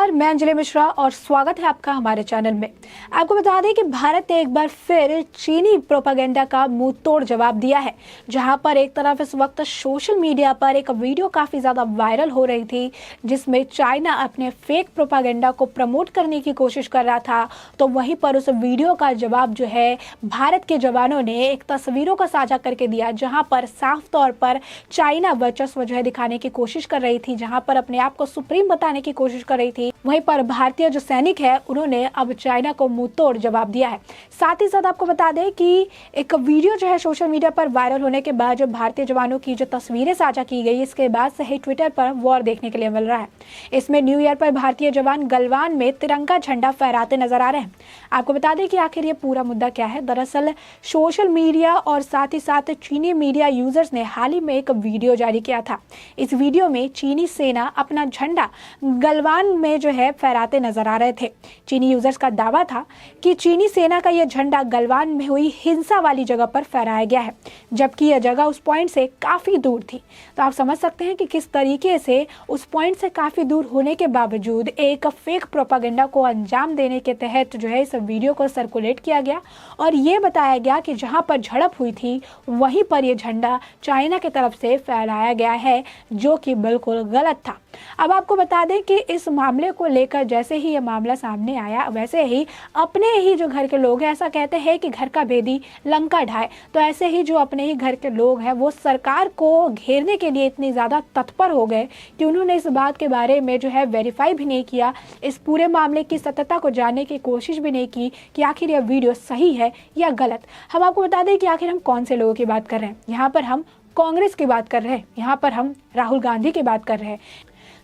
नमस्कार, मैं अंजलि मिश्रा और स्वागत है आपका हमारे चैनल में। आपको बता दें कि भारत ने एक बार फिर चीनी प्रोपेगेंडा का मुंह तोड़ जवाब दिया है। जहां पर एक तरफ इस वक्त सोशल मीडिया पर एक वीडियो काफी ज्यादा वायरल हो रही थी जिसमें चाइना अपने फेक प्रोपेगेंडा को प्रमोट करने की कोशिश कर रहा था, तो वहीं पर उस वीडियो का जवाब जो है भारत के जवानों ने एक तस्वीरों का साझा करके दिया, जहां पर साफ तौर पर चाइना वर्चस्व जो है दिखाने की कोशिश कर रही थी, जहां पर अपने आप को सुप्रीम बताने की कोशिश कर रही थी। वहीं पर भारतीय जो सैनिक है उन्होंने अब चाइना को मुंह तोड़ जवाब दिया है। साथ ही साथ आपको बता दें कि एक वीडियो जो है सोशल मीडिया पर वायरल होने के बाद जो भारतीय जवानों की जो तस्वीरें साझा की गई, इसके बाद से ही ट्विटर पर वॉर देखने के लिए मिल रहा है। इसमें न्यू ईयर पर भारतीय जवान गलवान में तिरंगा झंडा फहराते नजर आ रहे हैं। आपको बता दें कि आखिर ये पूरा मुद्दा क्या है। दरअसल सोशल मीडिया और साथ ही साथ चीनी मीडिया यूजर्स ने हाल ही में एक वीडियो जारी किया था। इस वीडियो में चीनी सेना अपना झंडा गलवान में जो है फहराते नजर आ रहे थे। चीनी यूजर्स का दावा था कि चीनी सेना का यह झंडा गलवान में हुई हिंसा वाली जगह पर फहराया गया है, जबकि यह जगह उस पॉइंट से काफी दूर थी। तो आप समझ सकते हैं कि किस तरीके से उस पॉइंट से काफी दूर होने के बावजूद एक फेक प्रोपेगेंडा को अंजाम देने के तहत जो है इस वीडियो को सर्कुलेट किया गया और ये बताया गया कि जहां पर झड़प हुई थी वहीं पर यह झंडा चाइना की तरफ से फहराया गया है, जो कि बिल्कुल गलत था। अब आपको बता दें कि इस मामले को लेकर जैसे ही ये मामला सामने आया, वैसे ही अपने ही जो घर के लोग हैं, ऐसा कहते हैं कि घर का भेदी लंका ढाए, तो ऐसे ही जो अपने ही घर के लोग हैं वो सरकार को घेरने के लिए इतनी ज़्यादा तत्पर हो गए कि उन्होंने इस बात के बारे में जो है वेरीफाई भी नहीं किया, इस पूरे मामले की सत्यता को जानने की कोशिश भी नहीं की कि आखिर यह वीडियो सही है या गलत। हम आपको बता दें कि आखिर हम कौन से लोगों की बात कर रहे हैं। यहाँ पर हम कांग्रेस की बात कर रहे हैं, यहाँ पर हम राहुल गांधी की बात कर रहे हैं।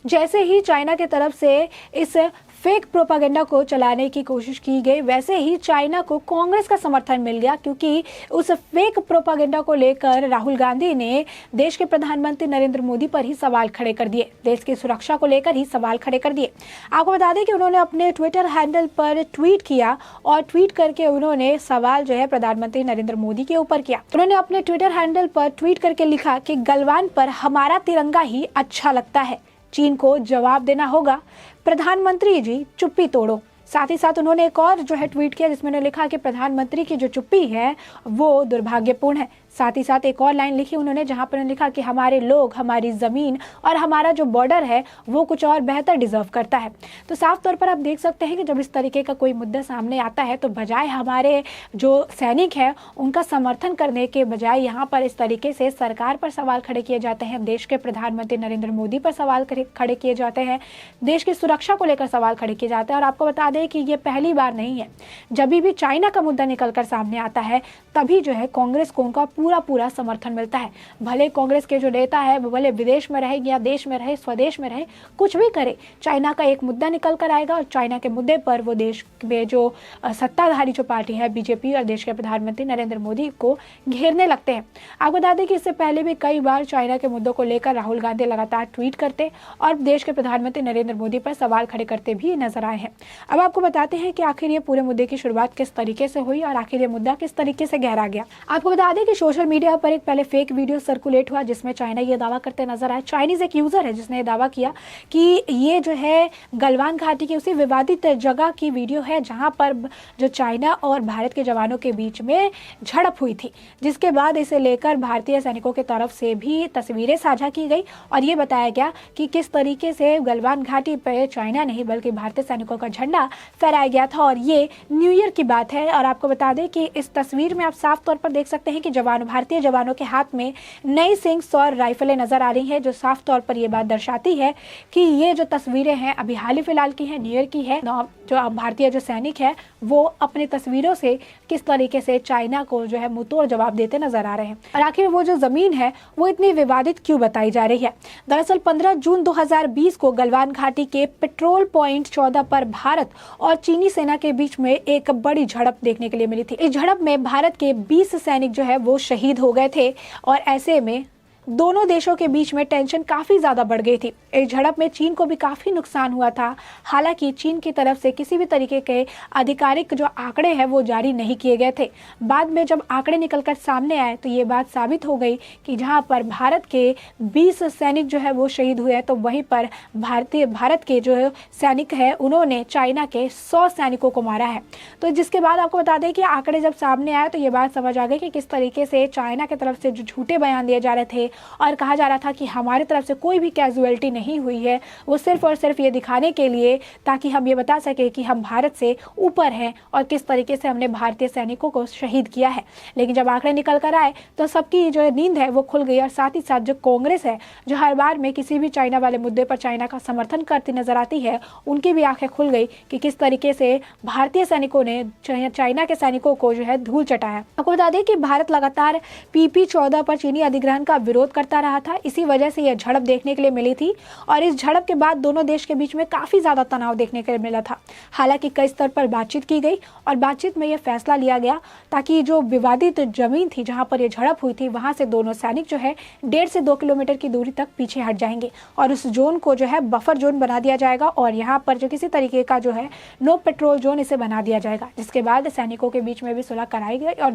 जैसे ही चाइना की तरफ से इस फेक प्रोपेगेंडा को चलाने की कोशिश की गई, वैसे ही चाइना को कांग्रेस का समर्थन मिल गया, क्योंकि उस फेक प्रोपेगेंडा को लेकर राहुल गांधी ने देश के प्रधानमंत्री नरेंद्र मोदी पर ही सवाल खड़े कर दिए, देश की सुरक्षा को लेकर ही सवाल खड़े कर दिए। आपको बता दें कि उन्होंने अपने ट्विटर हैंडल पर ट्वीट किया और ट्वीट करके उन्होंने सवाल जो है प्रधानमंत्री नरेंद्र मोदी के ऊपर किया। उन्होंने अपने ट्विटर हैंडल पर ट्वीट करके लिखा कि गलवान पर हमारा तिरंगा ही अच्छा लगता है, चीन को जवाब देना होगा, प्रधानमंत्री जी चुप्पी तोड़ो। साथ ही साथ उन्होंने एक और जो है ट्वीट किया जिसमें उन्होंने लिखा कि प्रधानमंत्री की जो चुप्पी है वो दुर्भाग्यपूर्ण है। साथ ही साथ एक और लाइन लिखी उन्होंने जहां पर उन्होंने लिखा कि हमारे लोग, हमारी ज़मीन और हमारा जो बॉर्डर है वो कुछ और बेहतर डिजर्व करता है। तो साफ तौर पर आप देख सकते हैं कि जब इस तरीके का कोई मुद्दा सामने आता है तो बजाय हमारे जो सैनिक हैं उनका समर्थन करने के बजाय यहाँ पर इस तरीके से सरकार पर सवाल खड़े किए जाते हैं, देश के प्रधानमंत्री नरेंद्र मोदी पर सवाल खड़े किए जाते हैं, देश की सुरक्षा को लेकर सवाल खड़े किए जाते हैं। और आपको बता दें कि ये पहली बार नहीं है, जब भी चाइना का मुद्दा निकल कर सामने आता है तभी जो है कांग्रेस को उनका पूरा समर्थन मिलता है। भले कांग्रेस के जो नेता है वो भले विदेश में रहे या देश में रहे, स्वदेश में रहे, कुछ भी करे, चाइना का एक मुद्दा निकल कर आएगा और चाइना के मुद्दे पर वो देश में जो सत्ताधारी जो पार्टी है बीजेपी और देश के प्रधानमंत्री नरेंद्र मोदी को घेरने लगते हैं। आपको बता दें कि इससे पहले भी कई बार चाइना के मुद्दों को लेकर राहुल गांधी लगातार ट्वीट करते और देश के प्रधानमंत्री नरेंद्र मोदी पर सवाल खड़े करते भी नजर आए हैं। अब आपको बताते हैं कि आखिर ये पूरे मुद्दे की शुरुआत किस तरीके से हुई और आखिर ये मुद्दा किस तरीके से गहरा गया। आपको बता दें कि सोशल मीडिया पर एक पहले फेक वीडियो सर्कुलेट हुआ जिसमें चाइना ये दावा करते नजर आए। चाइनीज एक यूजर है जिसने दावा किया कि ये जो है गलवान घाटी की उसी विवादित जगह की वीडियो है जहां पर जो चाइना और भारत के जवानों के बीच में झड़प हुई थी, जिसके बाद इसे लेकर भारतीय सैनिकों की तरफ से भी तस्वीरें साझा की गई और ये बताया गया कि किस तरीके से गलवान घाटी पर चाइना नहीं बल्कि भारतीय सैनिकों का झंडा फहराया गया था। और ये न्यू ईयर की बात है और आपको बता दें कि इस तस्वीर में आप साफ तौर पर देख सकते हैं कि भारतीय जवानों के हाथ में नई सिंग्स और राइफलें नजर आ रही हैं, जो साफ तौर पर यह बात दर्शाती है कि ये जो तस्वीरें हैं अभी हाल ही फिलहाल की है, न्यू ईयर की है। जो भारतीय जो सैनिक है वो अपनी तस्वीरों से किस तरीके से चाइना को जो है मुंहतोड़ जवाब देते नजर आ रहे हैं। और आखिर वो जो जमीन है वो इतनी विवादित क्यों बताई जा रही है। दरअसल 15 जून 2020 को गलवान घाटी के पेट्रोल पॉइंट 14 पर भारत और चीनी सेना के बीच में एक बड़ी झड़प देखने के लिए मिली थी। इस झड़प में भारत के 20 सैनिक जो है वो शहीद हो गए थे और ऐसे में दोनों देशों के बीच में टेंशन काफ़ी ज़्यादा बढ़ गई थी। इस झड़प में चीन को भी काफ़ी नुकसान हुआ था। हालांकि चीन की तरफ से किसी भी तरीके के आधिकारिक जो आंकड़े हैं वो जारी नहीं किए गए थे। बाद में जब आंकड़े निकलकर सामने आए तो ये बात साबित हो गई कि जहां पर भारत के 20 सैनिक जो है वो शहीद हुए, तो वहीं पर भारत के जो सैनिक है उन्होंने चाइना के 100 सैनिकों को मारा है। तो जिसके बाद आपको बता दें कि आंकड़े जब सामने आए तो ये बात समझ आ गई कि किस तरीके से चाइना की तरफ से जो झूठे बयान दिए जा रहे थे और कहा जा रहा था कि हमारी तरफ से कोई भी कैजुअलिटी नहीं हुई है, वो सिर्फ और सिर्फ ये दिखाने के लिए ताकि हम ये बता सके कि हम भारत से ऊपर हैं और किस तरीके से हमने भारतीय सैनिकों को शहीद किया है। लेकिन जब आंकड़े निकल कर आए तो सबकी जो नींद है वो खुल गई और साथ ही साथ जो कांग्रेस है जो हर बार में किसी भी चाइना वाले मुद्दे पर चाइना का समर्थन करती नजर आती है, उनकी भी आंखें खुल गई कि किस तरीके से भारतीय सैनिकों ने चाइना के सैनिकों को जो है धूल चटाया। आपको बता दें कि भारत लगातार PP-14 पर चीनी अधिग्रहण का विरोध करता रहा था। इसी वजह से यह झड़प देखने के लिए मिली थी और इस झड़प के बाद दोनों देश के बीच में काफी ज्यादा तनाव देखने के लिए मिला था। हालांकि कई स्तर पर बातचीत की गई और बातचीत में यह फैसला लिया गया ताकि जो विवादित जमीन थी जहां पर यह झड़प हुई थी वहां से दोनों सैनिक जो है 1.5 से 2 किलोमीटर की दूरी तक पीछे हट जाएंगे और उस जोन को जो है बफर जोन बना दिया जाएगा और यहाँ पर जो किसी तरीके का जो है नो पेट्रोल जोन इसे बना दिया जाएगा। जिसके बाद सैनिकों के बीच में भी सुलह कराई गई और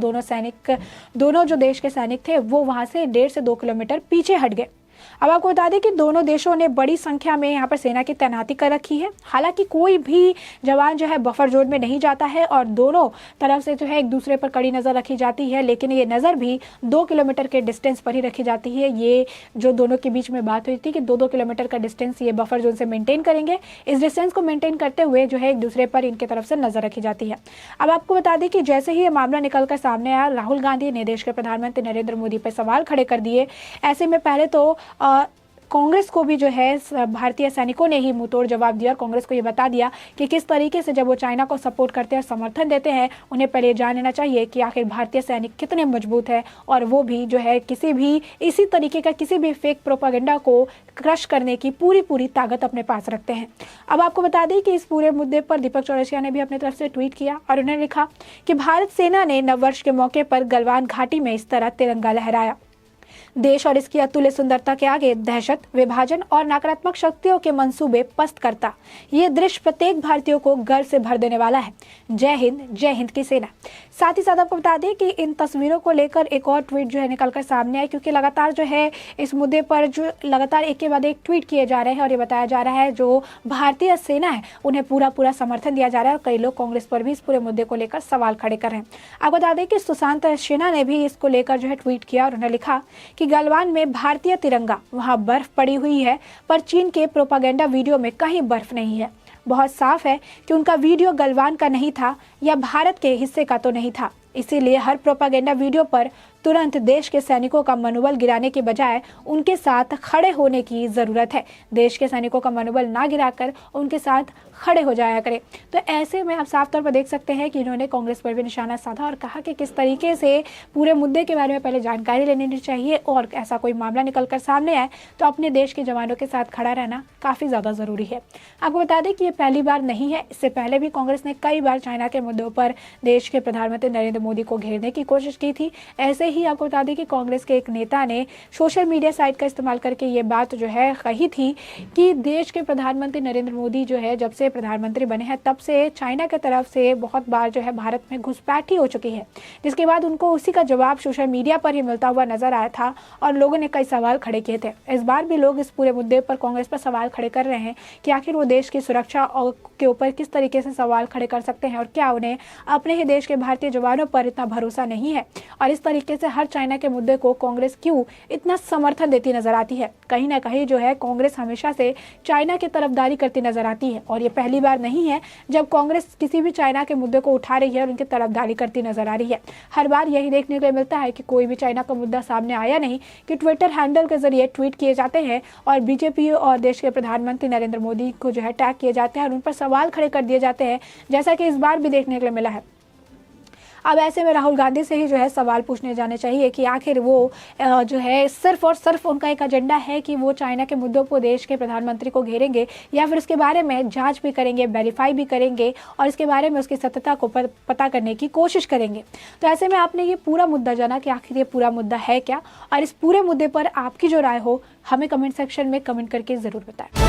दोनों जो देश के सैनिक थे वो वहां से 1.5 से 2 किलोमीटर पीछे हट गए। अब आपको बता दें कि दोनों देशों ने बड़ी संख्या में यहाँ पर सेना की तैनाती कर रखी है। हालांकि कोई भी जवान जो है बफर जोन में नहीं जाता है और दोनों तरफ से जो है एक दूसरे पर कड़ी नज़र रखी जाती है, लेकिन ये नज़र भी 2 किलोमीटर के डिस्टेंस पर ही रखी जाती है। ये जो दोनों के बीच में बात हुई थी कि 2-2 किलोमीटर का डिस्टेंस ये बफर जोन से मेंटेन करेंगे। इस डिस्टेंस को मेंटेन करते हुए जो है एक दूसरे पर इनके तरफ से नजर रखी जाती है। अब आपको बता दें कि जैसे ही ये मामला निकलकर सामने आया, राहुल गांधी ने देश के प्रधानमंत्री नरेंद्र मोदी पर सवाल खड़े कर दिए। ऐसे में पहले तो कांग्रेस को भी जो है भारतीय सैनिकों ने ही मुंहतोड़ जवाब दिया और कांग्रेस को ये बता दिया कि किस तरीके से जब वो चाइना को सपोर्ट करते हैं और समर्थन देते हैं, उन्हें पहले जान लेना चाहिए कि आखिर भारतीय सैनिक कितने मजबूत है और वो भी जो है किसी भी इसी तरीके का किसी भी फेक प्रोपागेंडा को क्रश करने की पूरी ताकत अपने पास रखते हैं। अब आपको बता दें कि इस पूरे मुद्दे पर दीपक चौरसिया ने भी अपनी तरफ से ट्वीट किया और उन्होंने लिखा कि भारत सेना ने नववर्ष के मौके पर गलवान घाटी में इस तरह तिरंगा लहराया। देश और इसकी अतुल्य सुंदरता के आगे दहशत, विभाजन और नकारात्मक शक्तियों के मंसूबे पस्त करता ये दृश्य प्रत्येक भारतीय को गर्व से भर देने वाला है। जय हिंद की सेना। साथ ही साथ आपको बता दें कि इन तस्वीरों को लेकर एक और ट्वीट जो है निकलकर सामने आए, क्योंकि लगातार जो है इस मुद्दे पर जो लगातार एक के बाद एक ट्वीट किए जा रहे हैं और ये बताया जा रहा है जो भारतीय सेना है उन्हें पूरा समर्थन दिया जा रहा है और कई लोग कांग्रेस पर भी इस पूरे मुद्दे को लेकर सवाल खड़े कर रहे हैं। आपको बता दें कि सुशांत सिन्हा ने भी इसको लेकर जो है ट्वीट किया और उन्होंने लिखा कि गलवान में भारतीय तिरंगा, वहां बर्फ पड़ी हुई है पर चीन के प्रोपागेंडा वीडियो में कहीं बर्फ नहीं है। बहुत साफ है कि उनका वीडियो गलवान का नहीं था या भारत के हिस्से का तो नहीं था। इसीलिए हर प्रोपागेंडा वीडियो पर तुरंत देश के सैनिकों का मनोबल गिराने के बजाय उनके साथ खड़े होने की जरूरत है। देश के सैनिकों का मनोबल ना गिराकर उनके साथ खड़े हो जाया करें। तो ऐसे में आप साफ तौर पर देख सकते हैं कि इन्होंने कांग्रेस पर भी निशाना साधा और कहा कि किस तरीके से पूरे मुद्दे के बारे में पहले जानकारी लेनी चाहिए और ऐसा कोई मामला निकलकर सामने आए तो अपने देश के जवानों के साथ खड़ा रहना काफ़ी ज़्यादा ज़रूरी है। आपको बता दें कि ये पहली बार नहीं है, इससे पहले भी कांग्रेस ने कई बार चाइना के मुद्दों पर देश के प्रधानमंत्री नरेंद्र मोदी को घेरने की कोशिश की थी। ऐसे ही आपको बता दें कि कांग्रेस के एक नेता ने सोशल मीडिया साइट का इस्तेमाल करके ये बात जो है कही थी कि देश के प्रधानमंत्री नरेंद्र मोदी जो है जब से प्रधानमंत्री बने हैं तब से चाइना की तरफ से बहुत बार जो है भारत में घुसपैठ ही हो चुकी है, जिसके बाद उनको उसी का जवाब सोशल मीडिया पर ही मिलता हुआ नजर आया था और लोगों ने कई सवाल खड़े किए थे। इस बार भी लोग इस पूरे मुद्दे पर कांग्रेस पर सवाल खड़े कर रहे हैं कि आखिर वो देश की सुरक्षा के ऊपर किस तरीके से सवाल खड़े कर सकते हैं और क्या उन्हें अपने ही देश के भारतीय जवानों पर इतना भरोसा नहीं है और इस तरीके से हर चाइना के मुद्दे को कांग्रेस क्यों इतना समर्थन देती नजर आती है। कहीं ना कहीं जो है कांग्रेस हमेशा से चाइना की तरफदारी करती नजर आती है और ये पहली बार नहीं है जब कांग्रेस किसी भी चाइना के मुद्दे को उठा रही है और उनकी तरफदारी करती नजर आ रही है। हर बार यही देखने को मिलता है कि कोई भी चाइना का मुद्दा सामने आया नहीं कि ट्विटर हैंडल के जरिए ट्वीट किए जाते हैं और बीजेपी और देश के प्रधानमंत्री नरेंद्र मोदी को जो है टैग किए जाते हैं और उन पर सवाल खड़े कर दिए जाते हैं, जैसा कि इस बार भी देखने को मिला है। अब ऐसे में राहुल गांधी से ही जो है सवाल पूछने जाने चाहिए कि आखिर वो जो है सिर्फ और सिर्फ उनका एक एजेंडा है कि वो चाइना के मुद्दों को देश के प्रधानमंत्री को घेरेंगे, या फिर इसके बारे में जांच भी करेंगे, वेरीफाई भी करेंगे और इसके बारे में उसकी सत्यता को पता करने की कोशिश करेंगे। तो ऐसे में आपने ये पूरा मुद्दा जाना कि आखिर ये पूरा मुद्दा है क्या, और इस पूरे मुद्दे पर आपकी जो राय हो हमें कमेंट सेक्शन में कमेंट करके ज़रूर बताएं।